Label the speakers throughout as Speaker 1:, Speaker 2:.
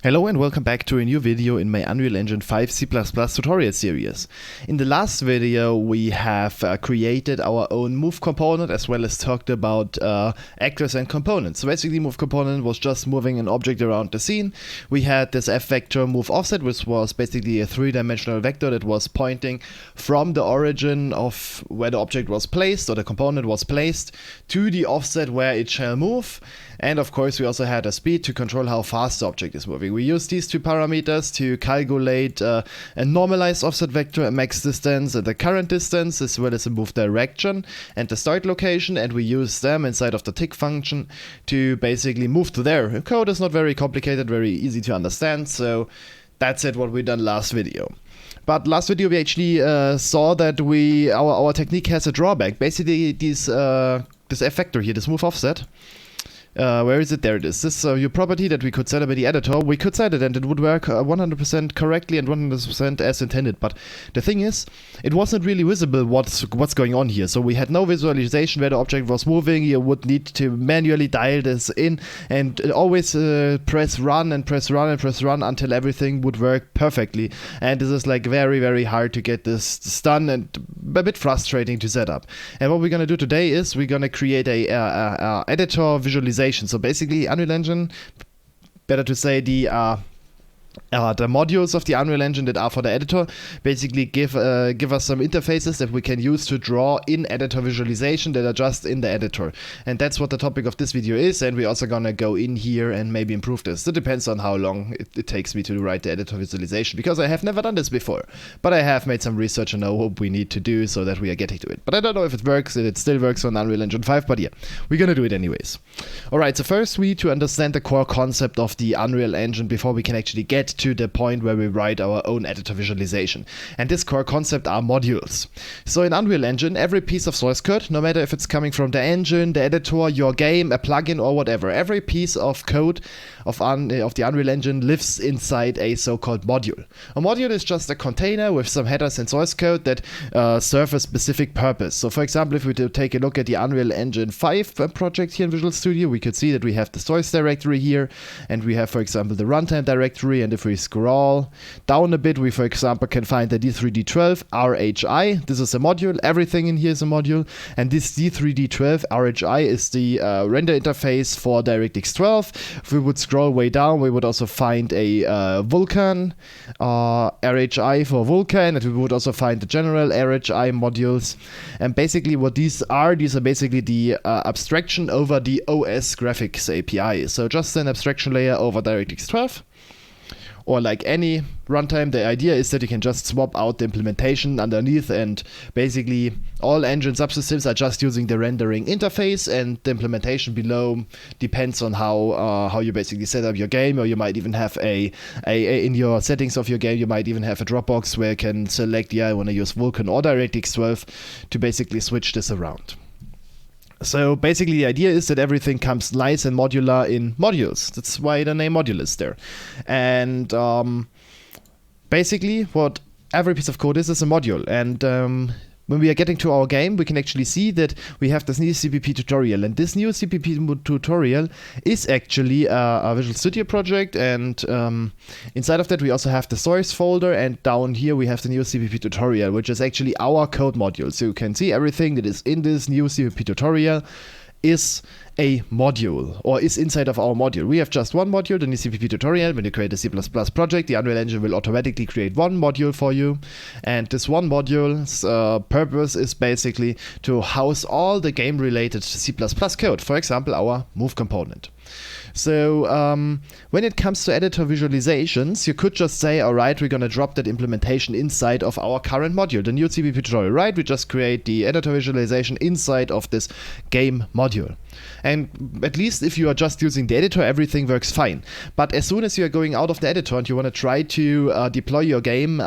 Speaker 1: Hello and welcome back to a new video in my Unreal Engine 5 C++ tutorial series. In the last video we have created our own move component as well as talked about actors and components. So basically move component was just moving an object around the scene. We had this f vector move offset, which was basically a three-dimensional vector that was pointing from the origin of where the object was placed or the component was placed to the offset where it shall move. And of course we also had a speed to control how fast the object is moving. We use these two parameters to calculate a normalized offset vector, a max distance and the current distance, as well as a move direction and the start location, and we use them inside of the tick function to basically move to there. The code is not very complicated, very easy to understand, so that's it what we done last video. But last video we actually saw that our technique has a drawback. Basically this f vector here, this move offset, where is it? There it is. This your property that we could set up in the editor. We could set it and it would work 100% correctly and 100% as intended. But the thing is, it wasn't really visible what's going on here. So we had no visualization where the object was moving. You would need to manually dial this in and always press run and press run and press run until everything would work perfectly. And this is like very, very hard to get this done and a bit frustrating to set up. And what we're gonna do today is we're gonna create a editor visualization. So basically Unreal Engine, better to say the modules of the Unreal Engine that are for the editor basically give us some interfaces that we can use to draw in editor visualization that are just in the editor. And that's what the topic of this video is, and we're also gonna go in here and maybe improve this. It depends on how long it takes me to write the editor visualization, because I have never done this before. But I have made some research and know what we need to do so that we are getting to it. But I don't know if it works, if it still works on Unreal Engine 5, but yeah, we're gonna do it anyways. Alright, so first we need to understand the core concept of the Unreal Engine before we can actually get to the point where we write our own editor visualization. And this core concept are modules. So in Unreal Engine, every piece of source code, no matter if it's coming from the engine, the editor, your game, a plugin or whatever, every piece of code of the Unreal Engine lives inside a so-called module. A module is just a container with some headers and source code that serve a specific purpose. So for example, if we take a look at the Unreal Engine 5 project here in Visual Studio, we could see that we have the source directory here, and we have, for example, the runtime directory. And if we scroll down a bit, we, for example, can find the D3D12 RHI. This is a module. Everything in here is a module. And this D3D12 RHI is the render interface for DirectX 12. If we would scroll way down, we would also find a Vulkan RHI for Vulkan, and we would also find the general RHI modules. And basically what these are basically the abstraction over the OS graphics API. So just an abstraction layer over DirectX 12. Or like any runtime, the idea is that you can just swap out the implementation underneath, and basically all engine subsystems are just using the rendering interface, and the implementation below depends on how you basically set up your game. Or you might even have in your settings of your game, you might even have a Dropbox where you can select, I want to use Vulkan or DirectX 12 to basically switch this around. So basically the idea is that everything comes nice and modular in modules. That's why the name module is there. And basically what every piece of code is a module. And when we are getting to our game, we can actually see that we have this new CPP tutorial. And this new CPP tutorial is actually a Visual Studio project. And inside of that, we also have the source folder. And down here, we have the new CPP tutorial, which is actually our code module. So you can see everything that is in this new CPP tutorial is a module, or is inside of our module. We have just one module, the new CPP tutorial. When you create a C++ project, the Unreal Engine will automatically create one module for you. And this one module's purpose is basically to house all the game-related C++ code. For example, our move component. So when it comes to editor visualizations, you could just say, all right, we're going to drop that implementation inside of our current module, the new CPP tutorial, right? We just create the editor visualization inside of this game module. And at least if you are just using the editor, everything works fine. But as soon as you are going out of the editor and you want to try to deploy your game,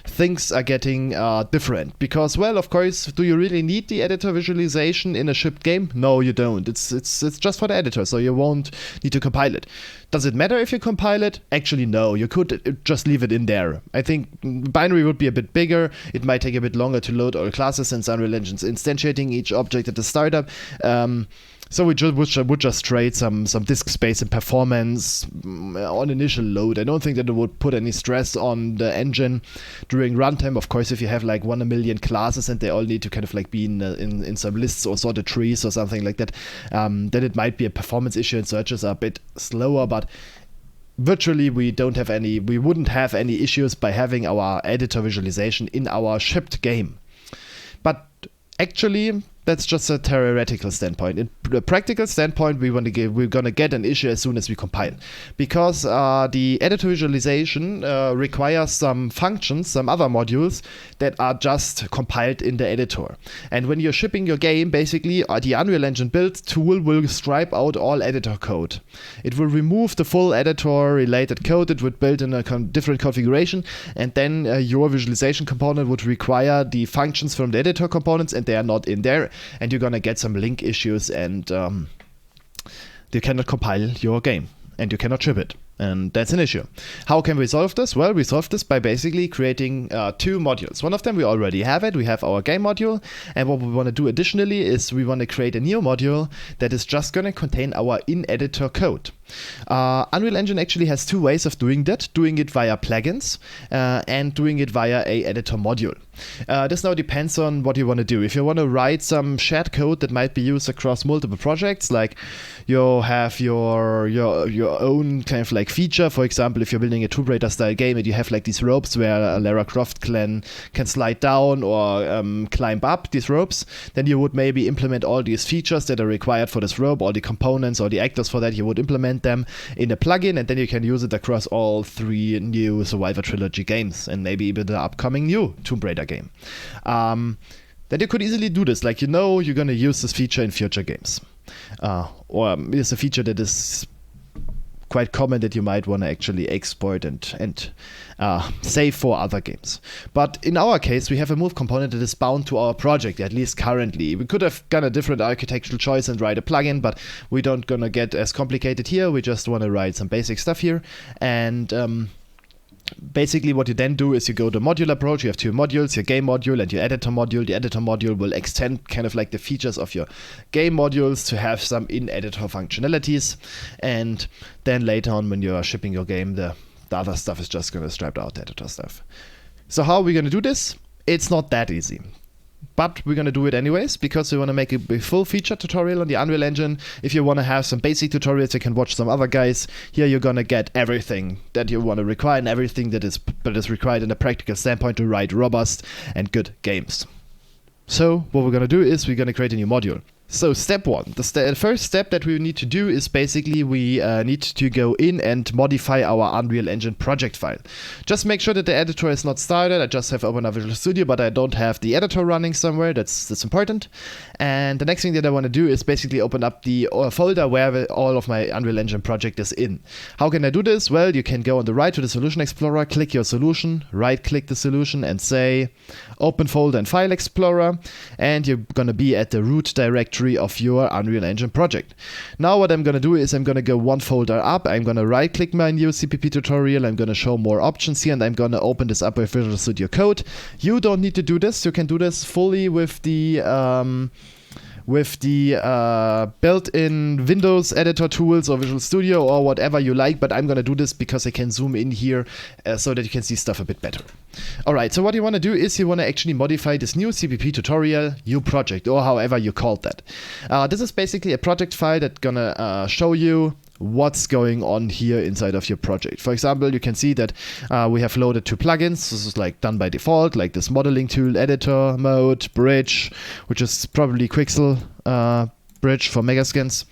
Speaker 1: things are getting different. Because, well, of course, do you really need the editor visualization in a shipped game? No, you don't. It's just for the editor, so you won't need to compile it. Does it matter if you compile it? Actually, no. You could just leave it in there. I think binary would be a bit bigger. It might take a bit longer to load all classes since Unreal Engine's instantiating each object at the startup. So we would just trade some disk space and performance on initial load. I don't think that it would put any stress on the engine during runtime. Of course, if you have like 1 million classes and they all need to kind of like be in some lists or sorted trees or something like that, then it might be a performance issue and searches are a bit slower, but virtually we wouldn't have any issues by having our editor visualization in our shipped game. But actually, that's just a theoretical standpoint. In a practical standpoint, we're gonna get an issue as soon as we compile, because the editor visualization requires some functions, some other modules that are just compiled in the editor. And when you're shipping your game, basically the Unreal Engine build tool will stripe out all editor code. It will remove the full editor related code. It would build in a different configuration, and then your visualization component would require the functions from the editor components, and they are not in there. And you're gonna get some link issues, and you cannot compile your game and you cannot ship it. And that's an issue. How can we solve this? Well, we solve this by basically creating 2 modules. One of them we already have it. We have our game module. And what we want to do additionally is we want to create a new module that is just going to contain our in-editor code. Unreal Engine actually has 2 ways of doing that. Doing it via plugins and doing it via a editor module. This now depends on what you want to do. If you want to write some shared code that might be used across multiple projects, like you have your own kind of like feature. For example, if you're building a Tomb Raider style game and you have like these ropes where a Lara Croft clan can slide down or climb up these ropes, then you would maybe implement all these features that are required for this rope, all the components or the actors for that. You would implement them in a plugin, and then you can use it across all 3 new Survivor Trilogy games and maybe even the upcoming new Tomb Raider game. Then you could easily do this, like you're going to use this feature in future games. Or it's a feature that is quite common that you might want to actually export and save for other games. But in our case, we have a move component that is bound to our project, at least currently. We could have done a different architectural choice and write a plugin, but we don't gonna get as complicated here. We just want to write some basic stuff here. And basically what you then do is you go the module approach. You have 2 modules, your game module and your editor module. The editor module will extend kind of like the features of your game modules to have some in-editor functionalities, and then later on when you are shipping your game, the other stuff is just going to stripe out the editor stuff. So how are we going to do this? It's not that easy. But we're going to do it anyways, because we want to make a full feature tutorial on the Unreal Engine. If you want to have some basic tutorials, you can watch some other guys. Here you're going to get everything that you want to require and everything that is required in a practical standpoint to write robust and good games. So what we're going to do is we're going to create a new module. So step 1, the first step that we need to do is basically we need to go in and modify our Unreal Engine project file. Just make sure that the editor is not started. I just have opened up Visual Studio, but I don't have the editor running somewhere. That's important. And the next thing that I want to do is basically open up the folder where all of my Unreal Engine project is in. How can I do this? Well, you can go on the right to the Solution Explorer, click your solution, right-click the solution and say Open Folder and File Explorer, and you're going to be at the root directory of your Unreal Engine project. Now what I'm going to do is I'm going to go 1 folder up. I'm going to right click my new CPP tutorial. I'm going to show more options here, and I'm going to open this up with Visual Studio Code. You don't need to do this. You can do this fully with the built-in Windows editor tools or Visual Studio or whatever you like, but I'm going to do this because I can zoom in here so that you can see stuff a bit better. Alright, so what you want to do is you want to actually modify this new CPP tutorial, new project, or however you called that. This is basically a project file that's going to show you what's going on here inside of your project. For example, you can see that we have loaded 2 plugins. This is like done by default, like this modeling tool, editor mode, bridge, which is probably Quixel bridge for Megascans.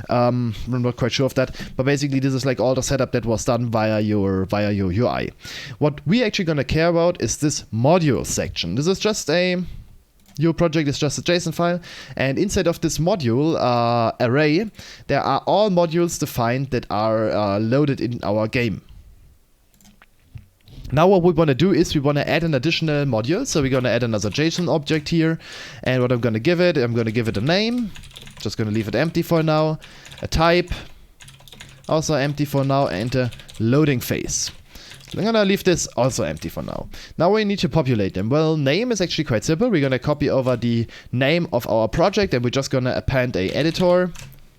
Speaker 1: I'm not quite sure of that, but basically this is like all the setup that was done via your UI. What we actually gonna care about is this module section. This is just your project is just a JSON file, and inside of this module array, there are all modules defined that are loaded in our game. Now what we want to do is we want to add an additional module, so we're going to add another JSON object here, and what I'm going to give it a name, just going to leave it empty for now, a type, also empty for now, and a loading phase. I'm gonna leave this also empty for now. Now we need to populate them. Well, name is actually quite simple. We're gonna copy over the name of our project, and we're just gonna append a editor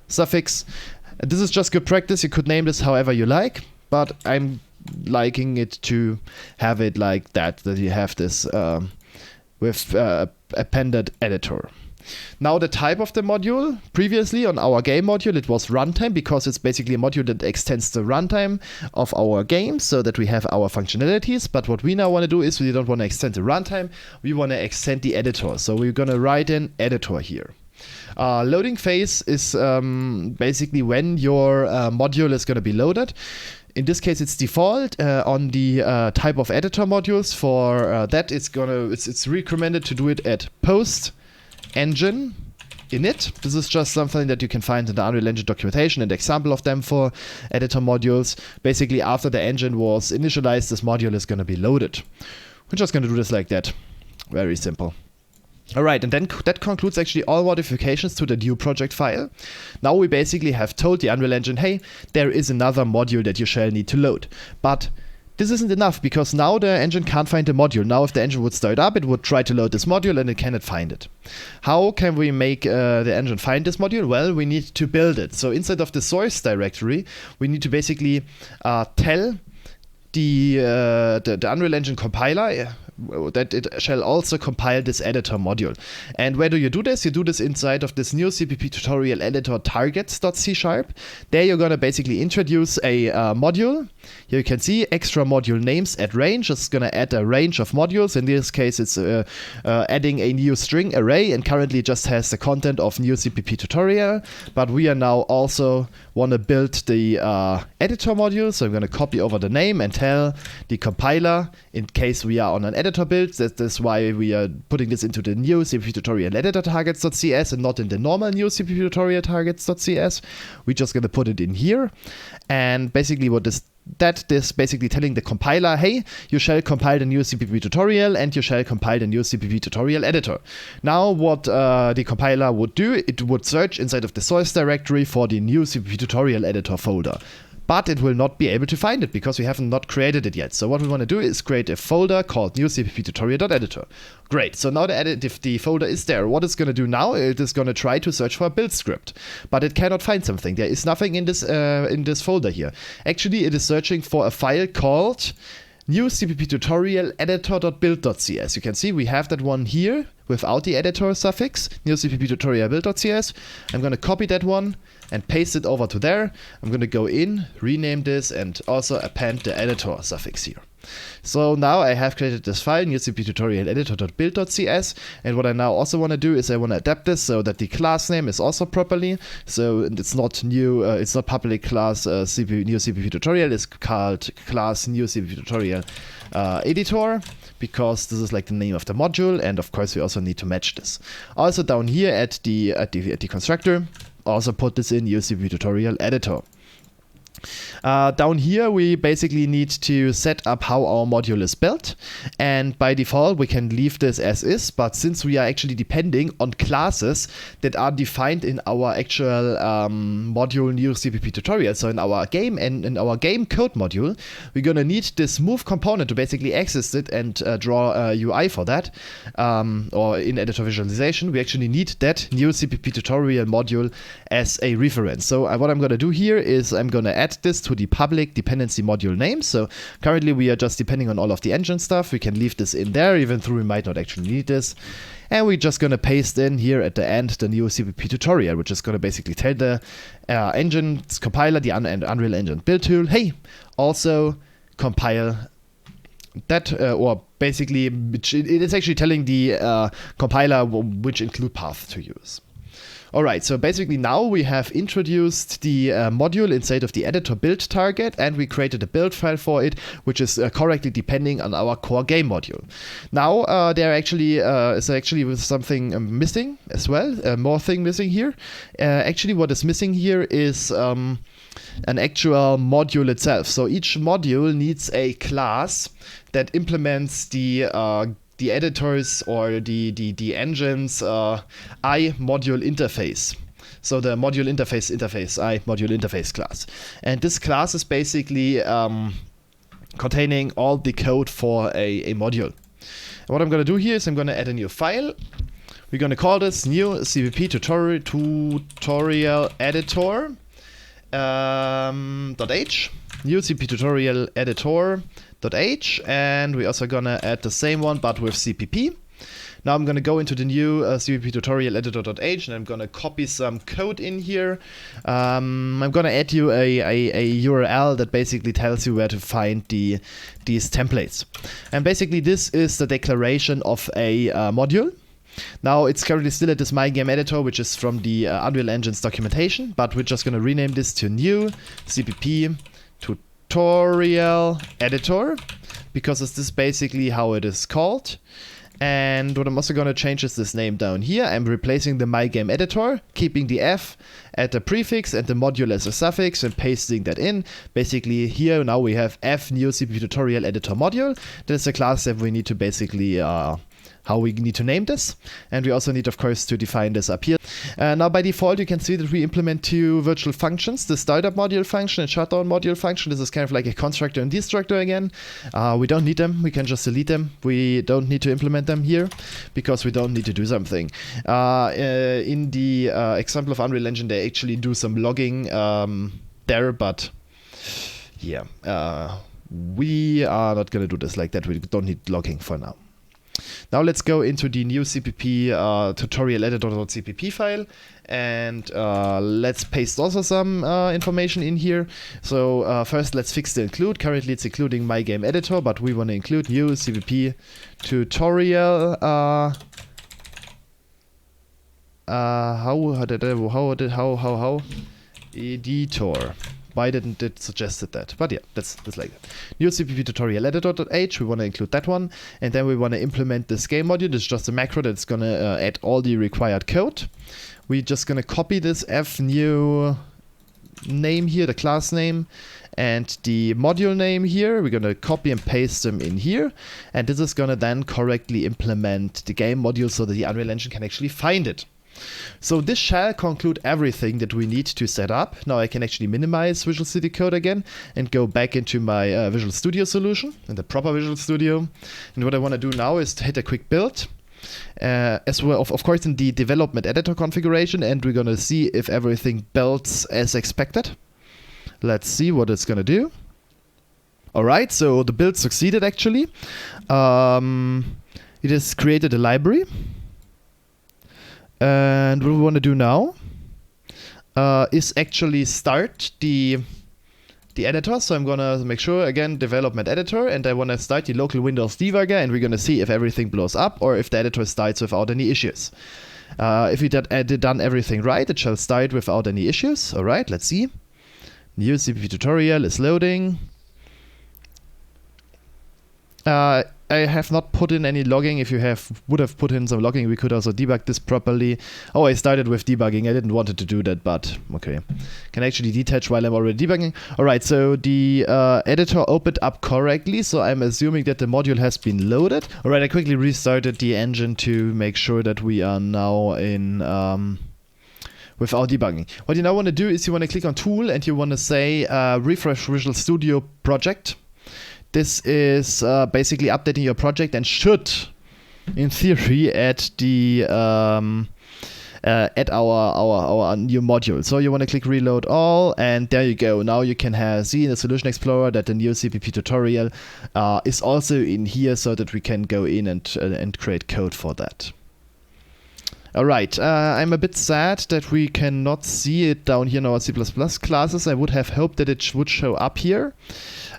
Speaker 1: suffix. This is just good practice. You could name this however you like, but I'm liking it to have it like that you have this with appended editor. Now the type of the module, previously on our game module it was runtime, because it's basically a module that extends the runtime of our game so that we have our functionalities. But what we now want to do is we don't want to extend the runtime, we want to extend the editor. So we're going to write in editor here. Loading phase is basically when your module is going to be loaded. In this case, it's default on the type of editor modules. For that, it's recommended to do it at post engine init. This is just something that you can find in the Unreal Engine documentation and example of them for editor modules. Basically, after the engine was initialized, this module is going to be loaded. We're just going to do this like that. Very simple. Alright, and then that concludes actually all modifications to the new project file. Now we basically have told the Unreal Engine, hey, there is another module that you shall need to load. But this isn't enough, because now the engine can't find the module. Now if the engine would start up, it would try to load this module and it cannot find it. How can we make the engine find this module? Well, we need to build it. So inside of the source directory, we need to basically tell the Unreal Engine compiler that it shall also compile this editor module. And where do you do this? You do this inside of this new CPP tutorial editor targets.c#. There you're going to basically introduce a module. Here you can see extra module names at range. It's going to add a range of modules. In this case, it's adding a new string array, and currently it just has the content of new CPP tutorial. But we are now also want to build the editor module. So I'm going to copy over the name and tell the compiler, in case we are on an editor build, that's why we are putting this into the new CPP tutorial editor targets.cs and not in the normal new CPP tutorial targets.cs. We're just going to put it in here. And basically what this basically telling the compiler, hey, you shall compile the new CPP tutorial and you shall compile the new CPP tutorial editor. Now what the compiler would do, it would search inside of the source directory for the new CPP tutorial editor folder. But it will not be able to find it because we haven't not created it yet. So what we want to do is create a folder called new CPP tutorial.editor. Great. So now if the folder is there, what it's going to do now, it is going to try to search for a build script. But it cannot find something. There is nothing in this folder here. Actually, it is searching for a file called new CPP tutorial editor.build.cs. You can see we have that one here without the editor suffix, new CPP tutorial build.cs. I'm going to copy that one and paste it over to there. I'm going to go in, rename this, and also append the editor suffix here. So now I have created this file, new CPP tutorial editor.build.cs, and what I now also want to do is I want to adapt this so that the class name is also properly. So it's not new, it's not public class new CPP tutorial, it's called class new CPP tutorial editor, because this is like the name of the module, and of course we also need to match this. Also down here at the constructor, also put this in new CPP tutorial editor. Down here we basically need to set up how our module is built, and by default we can leave this as is, but since we are actually depending on classes that are defined in our actual module new CPP tutorial, so in our game and in our game code module, we're gonna need this move component to basically access it and draw a UI for that, or in editor visualization we actually need that new CPP tutorial module as a reference. So what I'm gonna do here is I'm gonna add this to the public dependency module name. So currently we are just depending on all of the engine stuff. We can leave this in there, even though we might not actually need this. And we're just going to paste in here at the end the new CPP tutorial, which is going to basically tell the engine's compiler, the Unreal Engine build tool, hey, also compile that, or basically it is actually telling the compiler which include path to use. Alright, so basically now we have introduced the module inside of the editor build target, and we created a build file for it, which is correctly depending on our core game module. Now there actually is actually something missing as well, more thing missing here. Actually what is missing here is an actual module itself. So each module needs a class that implements the editors or the engine's I module interface. So the module interface I module interface class. And this class is basically containing all the code for a module. And what I'm going to do here is I'm going to add a new file We're going to call this new CPP tutorial editor .h, new CPP tutorial editor .h, and we're also going to add the same one but with CPP. Now I'm going to go into the new CPP tutorial editor.h, and I'm going to copy some code in here. I'm going to add you a URL that basically tells you where to find these templates. And basically this is the declaration of a module. Now it's currently still at this My Game Editor, which is from the Unreal Engine's documentation, but we're just going to rename this to new CPP tutorial editor, because this is basically how it is called. And what I'm also going to change is this name down here. I'm replacing the My Game Editor, keeping the F at the prefix and the module as a suffix, and pasting that in. Basically here now we have F new CPP tutorial editor module. That's a class that we need to basically how we need to name this, and we also need, of course, to define this up here. Now by default you can see that we implement two virtual functions, the startup module function and shutdown module function. This is kind of like a constructor and destructor again. We don't need them, we can just delete them. We don't need to implement them here because we don't need to do something. In the example of Unreal Engine they actually do some logging there, but yeah, we are not going to do this like that. We don't need logging for now. Now let's go into the new CPP tutorial editor.cpp file, and let's paste also some information in here. So first let's fix the include. Currently it's including My Game Editor, but we want to include new CPP tutorial editor. Why didn't it suggested that? But yeah, that's like that. New CPP tutorial editor.h, we want to include that one. And then we want to implement this game module. This is just a macro that's going to add all the required code. We're just going to copy this F new name here, the class name, and the module name here. We're going to copy and paste them in here. And this is going to then correctly implement the game module so that the Unreal Engine can actually find it. So this shall conclude everything that we need to set up. Now I can actually minimize Visual Studio Code again and go back into my Visual Studio solution, in the proper Visual Studio. And what I want to do now is to hit a quick build. As well, of course, in the development editor configuration, and we're going to see if everything builds as expected. Let's see what it's going to do. Alright, so the build succeeded actually. It has created a library. And what we want to do now is actually start the editor. So I'm going to make sure, again, development editor, and I want to start the local Windows debugger, and we're going to see if everything blows up or if the editor starts without any issues. If we done everything right, it shall start without any issues. Alright, let's see. New CPP tutorial is loading. I have not put in any logging. If you would have put in some logging, we could also debug this properly. Oh, I started with debugging. I didn't want it to do that, but okay. Can actually detach while I'm already debugging. Alright, so the editor opened up correctly, so I'm assuming that the module has been loaded. Alright, I quickly restarted the engine to make sure that we are now in without debugging. What you now want to do is you want to click on Tool and you want to say Refresh Visual Studio Project. This is basically updating your project and should, in theory, add the add our new module. So you want to click Reload All, and there you go. Now you can see in the Solution Explorer that the new CPP tutorial is also in here, so that we can go in and create code for that. Alright, I'm a bit sad that we cannot see it down here in our C++ classes. I would have hoped that it would show up here,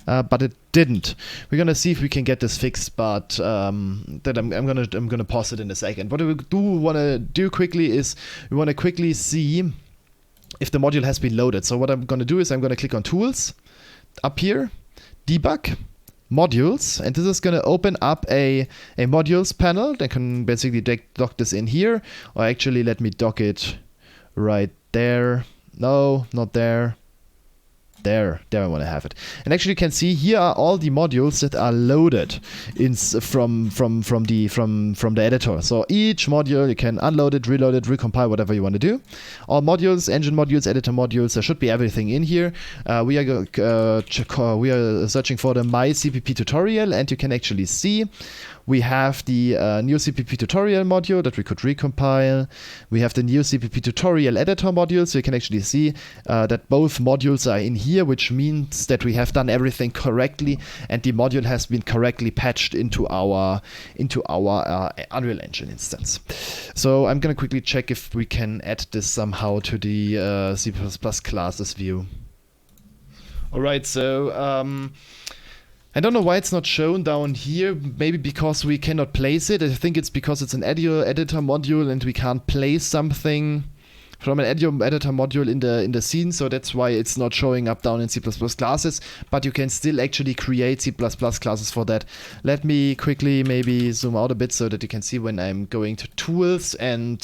Speaker 1: but it didn't. We're gonna see if we can get this fixed, but that I'm gonna pause it in a second. What we do want to do quickly is we want to quickly see if the module has been loaded. So what I'm gonna do is I'm gonna click on Tools up here, Debug, Modules, and this is going to open up a modules panel. I can basically dock this in here, or actually let me dock it right there. No, not there. There I want to have it. And actually you can see here are all the modules that are loaded from the editor. So each module you can unload it, reload it, recompile, whatever you want to do. All modules, engine modules, editor modules, there should be everything in here. We are searching for the My CPP tutorial, and you can actually see we have the new CPP tutorial module that we could recompile. We have the new CPP tutorial editor module, so you can actually see that both modules are in here, which means that we have done everything correctly and the module has been correctly patched into our Unreal Engine instance. So I'm gonna quickly check if we can add this somehow to the C++ classes view. Alright, so I don't know why it's not shown down here. Maybe because we cannot place it. I think it's because it's an editor module and we can't place something from an editor module in the scene, so that's why it's not showing up down in C++ classes, but you can still actually create C++ classes for that. Let me quickly maybe zoom out a bit so that you can see when I'm going to tools and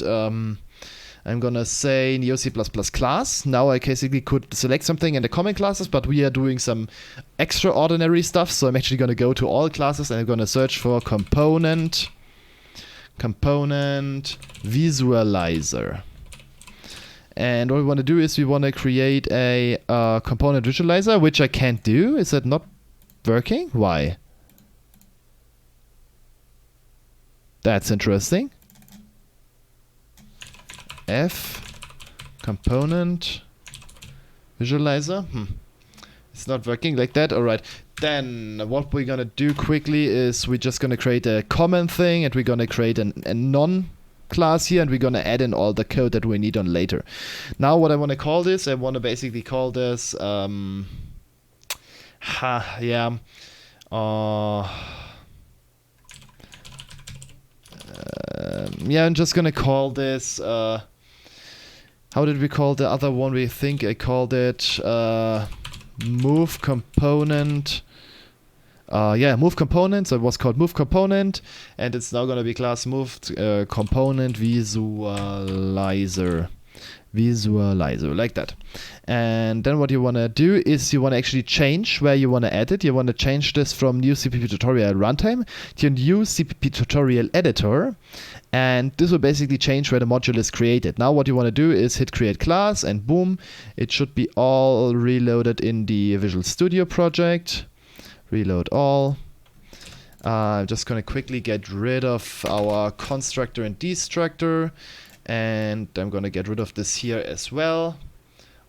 Speaker 1: I'm gonna say new C++ class. Now I basically could select something in the common classes, but we are doing some extraordinary stuff. So I'm actually gonna go to all classes and I'm gonna search for component visualizer. And what we want to do is we want to create a component visualizer, which I can't do. Is that not working? Why? That's interesting. F component visualizer. It's not working like that. Alright. Then what we're gonna do quickly is we're just gonna create a common thing and we're gonna create a non class here and we're gonna add in all the code that we need on later. Now what I want to call this, I want to basically call this I'm just gonna call this how did we call the other one? We think I called it move component. Move component. So it was called move component, and it's now gonna be class moved component visualizer, like that. And then what you wanna do is you wanna actually change where you wanna add it. You wanna change this from new CPP tutorial runtime to new CPP tutorial editor, and this will basically change where the module is created. Now what you wanna do is hit create class, and boom, it should be all reloaded in the Visual Studio project. Reload all. I'm just gonna quickly get rid of our constructor and destructor, and I'm gonna get rid of this here as well.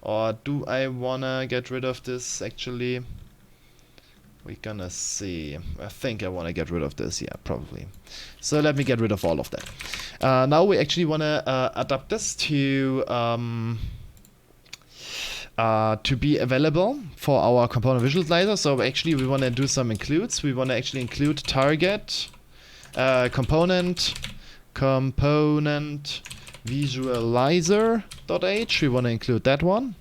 Speaker 1: Or do I wanna get rid of this actually? We're gonna see. I think I wanna get rid of this, yeah, probably. So let me get rid of all of that. Now we actually wanna adapt this to be available for our component visualizer. So actually we want to do some includes. We want to actually include target component visualizer.h. We want to include that one.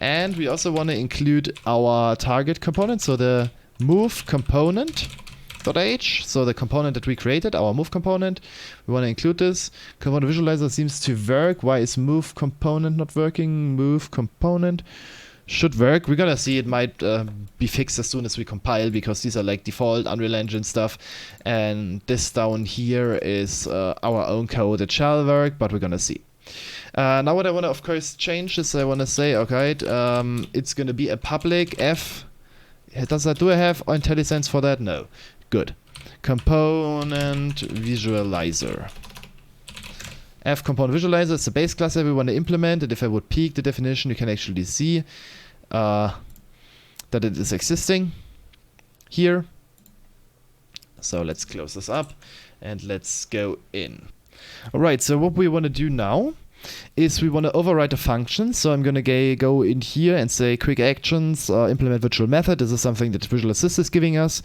Speaker 1: And we also want to include our target component, so the move component.h, so the component that we created, our move component. We want to include this. Component visualizer seems to work. Why is move component not working? Move component should work. We're gonna see. It might be fixed as soon as we compile, because these are like default Unreal Engine stuff, and this down here is our own code. It shall work, but we're gonna see. Now what I want to of course change is I want to say, okay, it's gonna be a public f. Do I have IntelliSense for that? No. Good. Component visualizer. F component visualizer is the base class that we want to implement, and if I would peek the definition, you can actually see that it is existing here. So let's close this up and let's go in. Alright, so what we want to do now is we want to override a function. So I'm going to go in here and say quick actions, implement virtual method. This is something that Visual Assist is giving us.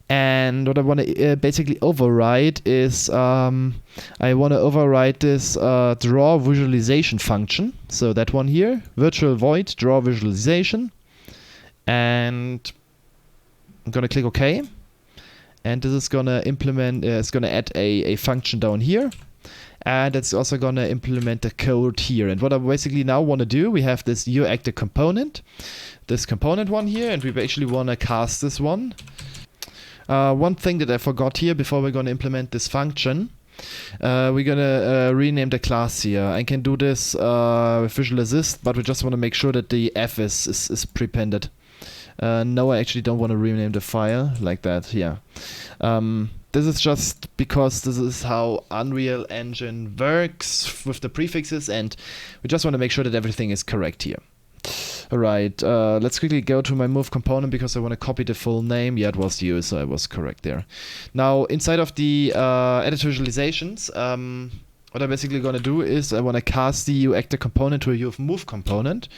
Speaker 1: And what I want to basically override is I want to override this draw visualization function. So that one here, virtual void draw visualization. And I'm going to click OK. And this is going to implement, it's going to add a function down here. And it's also going to implement the code here. And what I basically now want to do, we have this UActive component, this component one here, and we actually want to cast this one. One thing that I forgot here before we're going to implement this function, we're going to rename the class here. I can do this with Visual Assist, but we just want to make sure that the F is prepended. No, I actually don't want to rename the file like that, yeah. this is just because this is how Unreal Engine works with the prefixes, and we just want to make sure that everything is correct here. Alright, let's quickly go to my move component because I want to copy the full name. Yeah, it was you, so I was correct there. Now, inside of the edit visualizations, what I'm basically going to do is I want to cast the EU actor component to a UF component.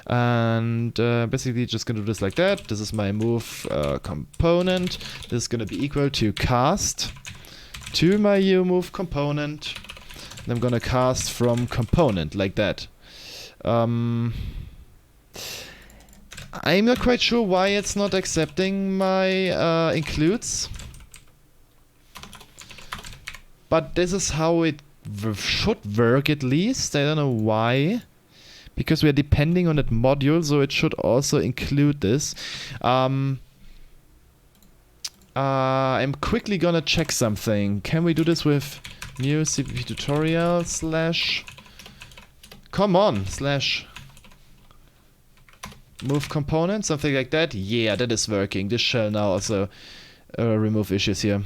Speaker 1: And basically just going to do this like that. This is my move component. This is going to be equal to cast to my EU move component. And I'm going to cast from component like that. I'm not quite sure why it's not accepting my includes. But this is how it should work at least. I don't know why. Because we are depending on that module, so it should also include this. I'm quickly gonna check something. Can we do this with new CPP tutorial slash... Come on, slash... move component, something like that? Yeah, that is working. This shall now also remove issues here.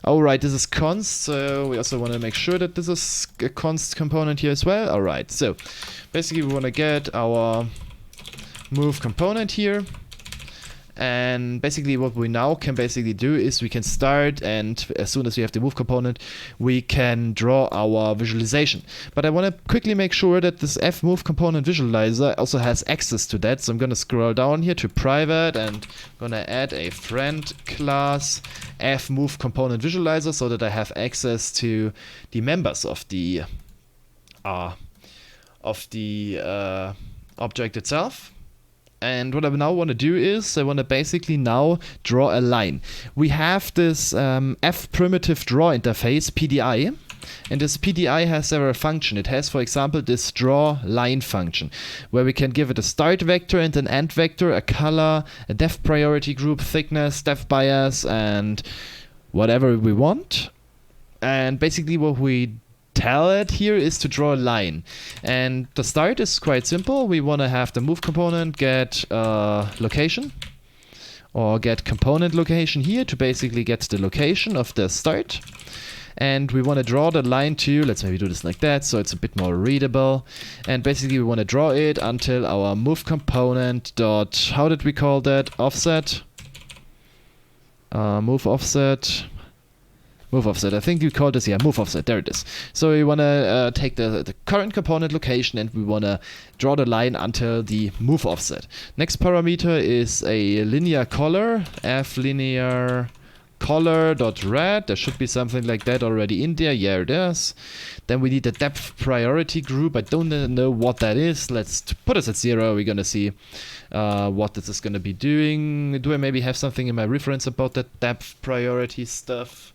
Speaker 1: Alright, this is const, so we also want to make sure that this is a const component here as well. Alright, so basically we want to get our move component here. And basically what we now can basically do is we can start, and as soon as we have the move component, we can draw our visualization. But I want to quickly make sure that this F move component visualizer also has access to that. So I'm going to scroll down here to private, and I'm going to add a friend class F move component visualizer so that I have access to the members of the object itself. And what I now want to do is I want to basically now draw a line. We have this F primitive draw interface, PDI, and this PDI has several functions. It has, for example, this draw line function, where we can give it a start vector and an end vector, a color, a depth priority group, thickness, depth bias, and whatever we want. And basically what we tell it here is to draw a line, and the start is quite simple. We want to have the move component get location, or get component location here to basically get the location of the start, and we want to draw the line to, let's maybe do this like that so it's a bit more readable, and basically we want to draw it until our move component dot, how did we call that, offset, move offset, I think you call this, yeah, move offset, there it is. So we want to take the current component location, and we want to draw the line until the move offset. Next parameter is a linear color, f linear color dot red. There should be something like that already in there. Yeah, it is. Then we need a depth priority group. I don't know what that is. Let's put this at 0. We're going to see what this is going to be doing. Do I maybe have something in my reference about that depth priority stuff?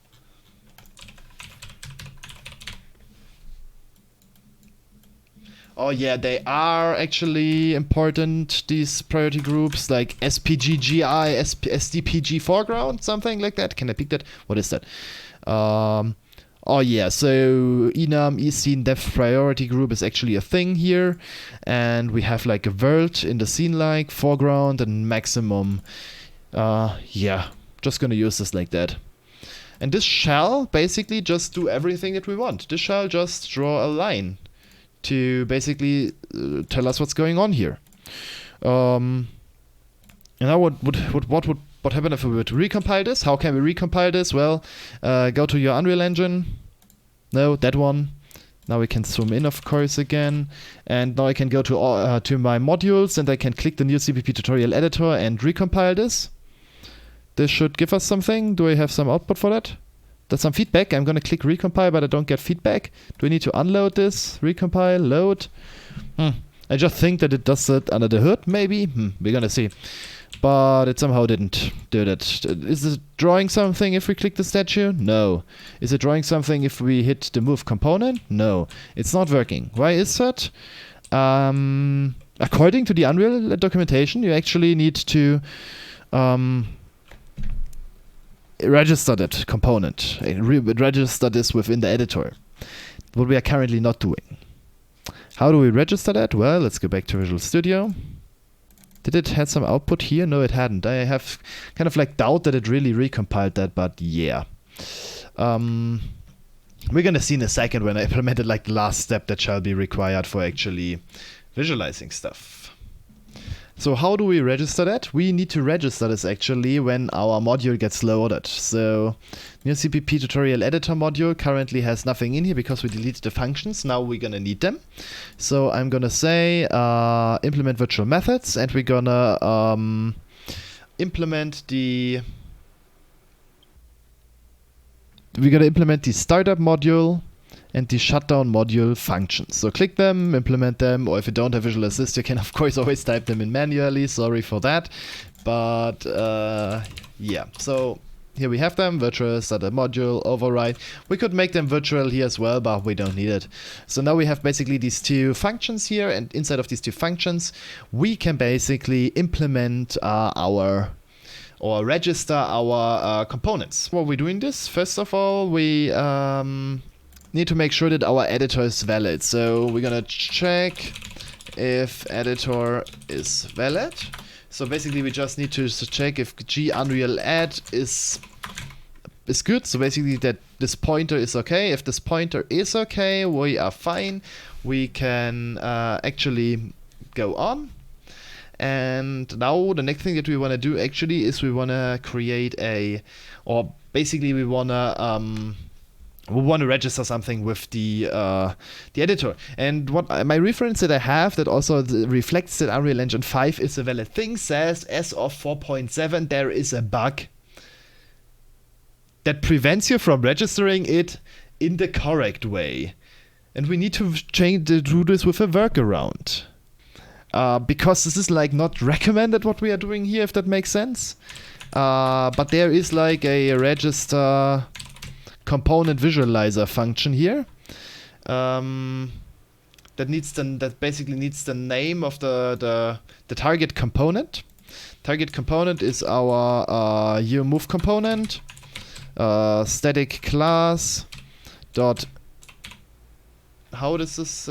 Speaker 1: Oh yeah, they are actually important, these priority groups, like SPGGI, SDPG foreground, something like that. Can I pick that? What is that? Oh yeah, so enum eScene depth priority group is actually a thing here. And we have like a world in the scene, like foreground and maximum. Yeah, just gonna use this like that. And this shall basically just do everything that we want. This shall just draw a line to basically tell us what's going on here. And now what happened if we were to recompile this? How can we recompile this? Well, go to your Unreal Engine. No, that one. Now we can zoom in, of course, again. And now I can go to my modules, and I can click the new CPP tutorial editor and recompile this. This should give us something. Do I have some output for that? That's some feedback. I'm going to click recompile, but I don't get feedback. Do we need to unload this? Recompile, load. I just think that it does it under the hood, maybe. We're going to see. But it somehow didn't do that. Is it drawing something if we click the statue? No. Is it drawing something if we hit the move component? No. It's not working. Why is that? According to the Unreal documentation, you actually need to register that component, register this within the editor, what we are currently not doing. How do we register that? Well, let's go back to Visual Studio. Did it had some output here? No, it hadn't. I have kind of like doubt that it really recompiled that, but yeah. We're gonna see in a second when I implemented like the last step that shall be required for actually visualizing stuff. So how do we register that? We need to register this actually when our module gets loaded. So new CPP tutorial editor module currently has nothing in here because we deleted the functions. Now we're gonna need them. So I'm gonna say implement virtual methods, and we're gonna implement the startup module and the shutdown module functions. So click them, implement them, or if you don't have Visual Assist, you can of course always type them in manually. Sorry for that. But yeah, so here we have them, virtual startup module, override. We could make them virtual here as well, but we don't need it. So now we have basically these two functions here, and inside of these two functions, we can basically implement or register our components. While we're doing this, first of all, we need to make sure that our editor is valid. So we're gonna check if editor is valid. So basically we just need to check if G Unreal add is good. So basically that this pointer is okay. If this pointer is okay, we are fine. We can actually go on. And now the next thing that we want to do actually is we want to create basically we want to register something with the editor. And what my reference that I have that also reflects that Unreal Engine 5 is a valid thing says as of 4.7 there is a bug that prevents you from registering it in the correct way. And we need to do this with a workaround. Because this is like not recommended what we are doing here, if that makes sense. But there is like a register component visualizer function here that basically needs the name of the target component. Target component is our UMove component, static class dot, how is this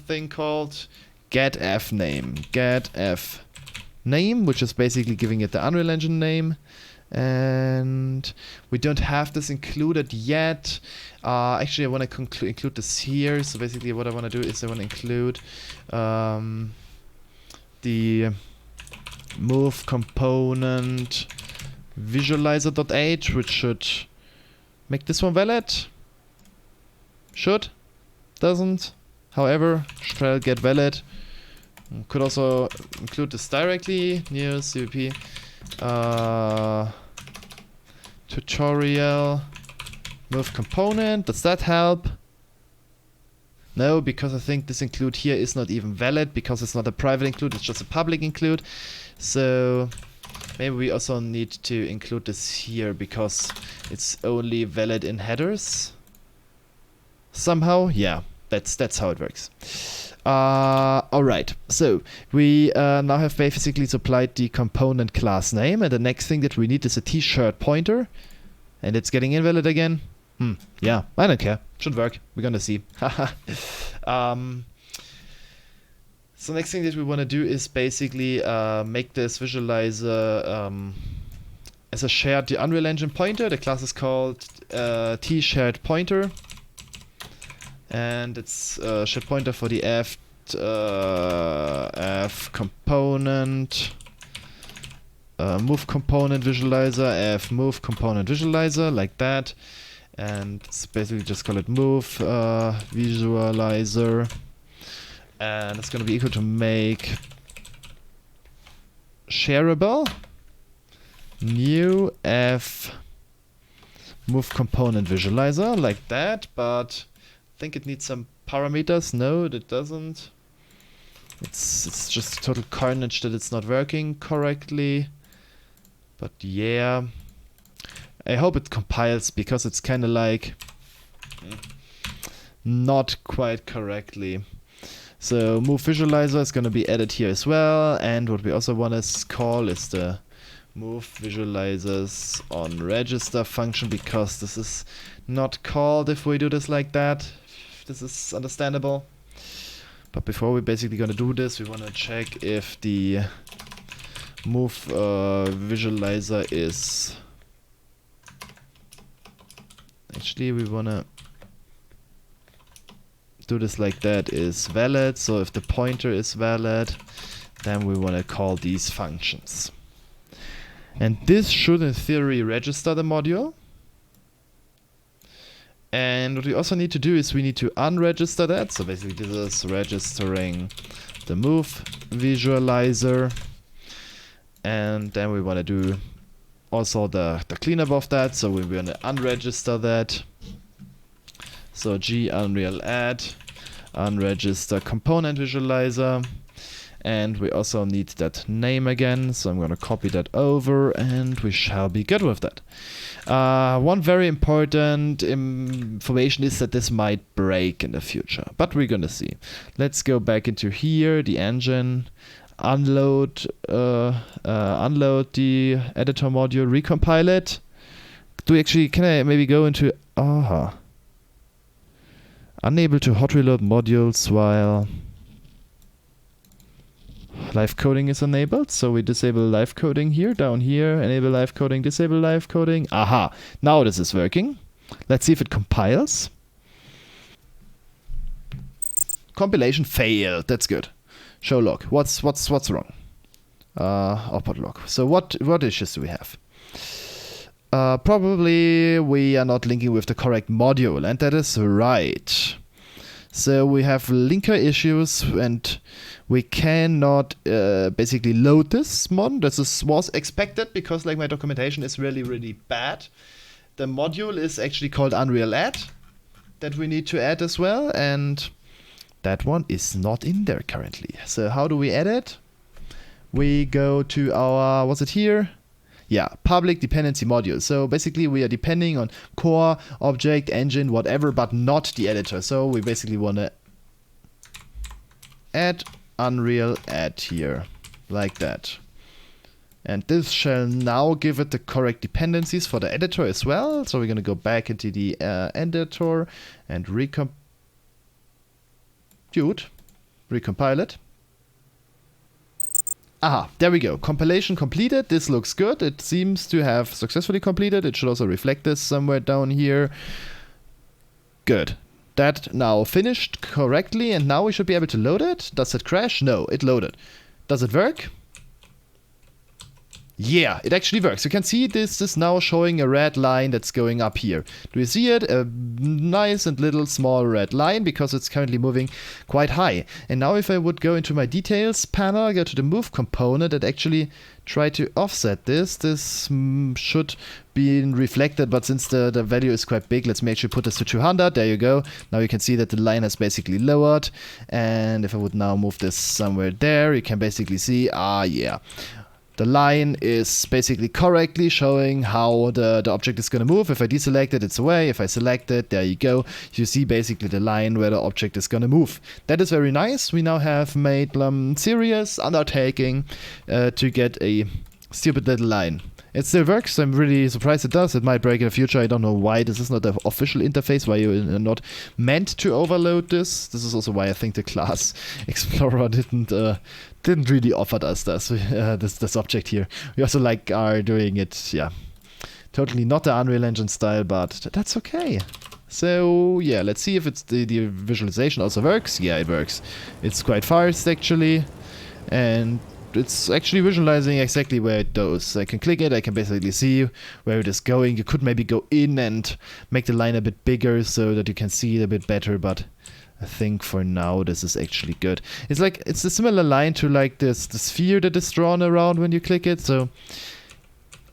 Speaker 1: thing called? GetF name, which is basically giving it the Unreal Engine name. And we don't have this included yet. Actually, I want to include this here. So basically what I want to do is I want to include the move component visualizer.h, which should make this one valid. Should. Doesn't. However, shall get valid. Could also include this directly. New CPP tutorial move component. Does that help? No, because I think this include here is not even valid because it's not a private include, it's just a public include. So maybe we also need to include this here because it's only valid in headers. Somehow, yeah, that's how it works. Alright, so we now have basically supplied the component class name, and the next thing that we need is a t-shirt pointer, and it's getting invalid again. Yeah, I don't care, should work, we're gonna see. So next thing that we want to do is basically make this visualizer as a shared Unreal Engine pointer. The class is called t-shared pointer. And it's shared pointer for the F component move component visualizer, F move component visualizer, like that. And it's basically just call it move visualizer. And it's going to be equal to make shareable new F move component visualizer, like that. But I think it needs some parameters. No, it doesn't. It's just total carnage that it's not working correctly. But yeah, I hope it compiles because it's kind of like not quite correctly. So move visualizer is going to be added here as well. And what we also want to call is the move visualizers on register function, because this is not called if we do this like that. This is understandable. But before we're basically going to do this, we want to check if the move visualizer is actually, we wanna do this like that, is valid. So if the pointer is valid, then we wanna call these functions. And this should in theory register the module. And what we also need to do is we need to unregister that. So basically this is registering the move visualizer. And then we want to do also the cleanup of that. So we want to unregister that. So G unreal add, unregister component visualizer. And we also need that name again, so I'm going to copy that over and we shall be good with that. One very important information is that this might break in the future, but we're going to see. Let's go back into here, the engine, unload unload the editor module, recompile it. Can I maybe go into unable to hot reload modules while live coding is enabled. So we disable live coding here, down here, enable live coding, disable live coding. Aha, now this is working. Let's see if it compiles. Compilation failed, that's good. Show log, what's wrong? Output log. So what issues do we have? Probably we are not linking with the correct module, and that is right. So we have linker issues and we cannot basically load this mod. This was expected because like my documentation is really bad. The module is actually called Unreal Add that we need to add as well, and that one is not in there currently. So how do we add it? We go to our, what's it here? Yeah, public dependency module. So basically we are depending on core, object, engine, whatever, but not the editor. So we basically want to add Unreal Add here, like that. And this shall now give it the correct dependencies for the editor as well. So we're going to go back into the editor and recompile it. Aha, there we go. Compilation completed. This looks good. It seems to have successfully completed. It should also reflect this somewhere down here. Good. That now finished correctly, and now we should be able to load it. Does it crash? No, it loaded. Does it work? Yeah, it actually works. You can see this is now showing a red line that's going up here. Do you see it? A nice and little small red line because it's currently moving quite high. And now if I would go into my details panel, go to the move component and actually try to offset this, should be reflected, but since the value is quite big, let's make sure put this to 200. There you go. Now you can see that the line has basically lowered. And if I would now move this somewhere there, you can basically see, yeah. The line is basically correctly showing how the object is going to move. If I deselect it, it's away. If I select it, there you go. You see basically the line where the object is going to move. That is very nice. We now have made serious undertaking to get a stupid little line. It still works. I'm really surprised it does. It might break in the future. I don't know why. This is not the official interface, why you're not meant to overload this. This is also why I think the class Explorer didn't really offer us this object here. We also are doing it, yeah, totally not the Unreal Engine style, but that's okay. So yeah, let's see if it's the visualization also works. Yeah, it works. It's quite fast actually, and it's actually visualizing exactly where it goes. I can click it, I can basically see where it is going. You could maybe go in and make the line a bit bigger so that you can see it a bit better, but I think for now this is actually good. It's a similar line to the sphere that is drawn around when you click it, so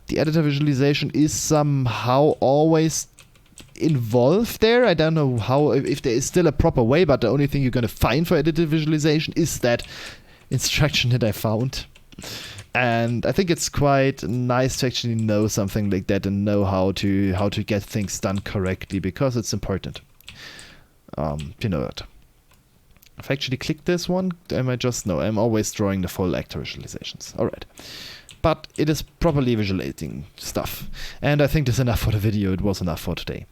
Speaker 1: the editor visualization is somehow always involved there. I don't know if there is still a proper way, but the only thing you're going to find for editor visualization is that instruction that I found, and I think it's quite nice to actually know something like that and know how to get things done correctly, because it's important. You know that. If I actually click this one, am I just no? I'm always drawing the full actor visualizations. All right. but it is properly visualizing stuff. And I think that's enough for the video. It was enough for today.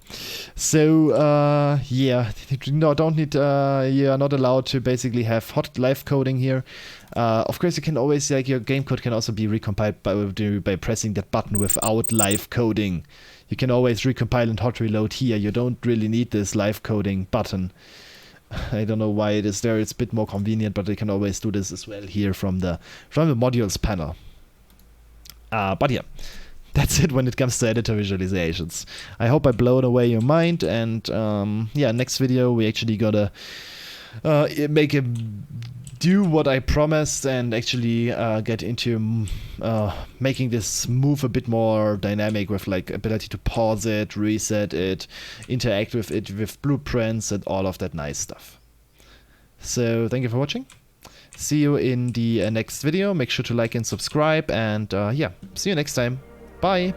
Speaker 1: So yeah, no, don't need. You are not allowed to basically have hot live coding here. Of course, you can always, like, your game code can also be recompiled by pressing that button without live coding. You can always recompile and hot reload here. You don't really need this live coding button. I don't know why it is there. It's a bit more convenient, but you can always do this as well here from the modules panel. But yeah, that's it when it comes to editor visualizations. I hope I blown away your mind, and yeah, next video we actually gotta do what I promised and actually get into making this move a bit more dynamic, with like ability to pause it, reset it, interact with it with blueprints and all of that nice stuff. So thank you for watching. See you in the next video. Make sure to like and subscribe, and yeah, see you next time. Bye.